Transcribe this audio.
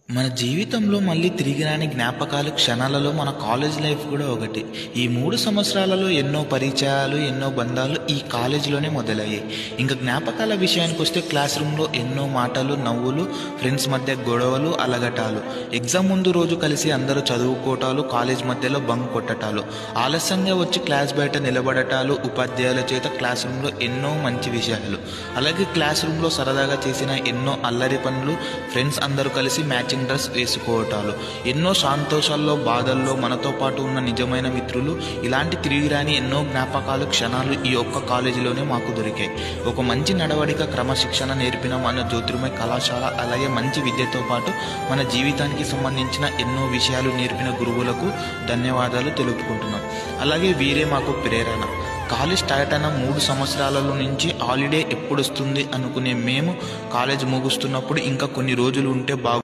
మన జీవితంలో మళ్ళీ తిరిగి రాని జ్ఞాపకాలు క్షణాలలో మన కాలేజ్ లైఫ్ కూడా ఒకటి. ఈ 3 సంవత్సరాలలో ఎన్నో పరిచయాలు, ఎన్నో బంధాలు ఈ కాలేజీలోనే మొదలయ్యాయి. ఇంకా జ్ఞాపకాల విషయానికి వస్తే క్లాస్ రూమ్లో ఎన్నో మాటలు, నవ్వులు, ఫ్రెండ్స్ మధ్య గొడవలు, అలగటాలు, ఎగ్జామ్ ముందు రోజు కలిసి అందరూ చదువుకోవటాలు, కాలేజ్ మధ్యలో బంక్ కొట్టటాలు, ఆలస్యంగా వచ్చి క్లాస్ బయట నిలబడటాలు, ఉపాధ్యాయుల చేత క్లాస్ రూమ్లో ఎన్నో మంచి విషయాలు, అలాగే క్లాస్ రూమ్లో సరదాగా చేసిన ఎన్నో అల్లరి పనులు, ఫ్రెండ్స్ అందరూ కలిసి మ్యాచింగ్ డ్రెస్ వేసుకోవటాలు, ఎన్నో సంతోషాల్లో, బాధల్లో మనతో పాటు ఉన్న నిజమైన మిత్రులు, ఇలాంటి తిరిగిరాని ఎన్నో జ్ఞాపకాలు, క్షణాలు ఈ ఒక్క కాలేజీలోనే మాకు దొరికాయి. ఒక మంచి నడవడిక, క్రమశిక్షణ నేర్పిన మన జ్యోతిర్మయ కళాశాల, అలాగే మంచి విద్యతో పాటు మన జీవితానికి సంబంధించిన ఎన్నో విషయాలు నేర్పిన గురువులకు ధన్యవాదాలు తెలుపుకుంటున్నాం. అలాగే వీరే మాకు ప్రేరణ. కాలేజ్ స్టార్ట్ అయిన 3 సంవత్సరాలలో నుంచి హాలిడే ఎప్పుడు వస్తుంది అనుకునే మేము కాలేజ్ ముగుస్తున్నప్పుడు ఇంకా కొన్ని రోజులు ఉంటే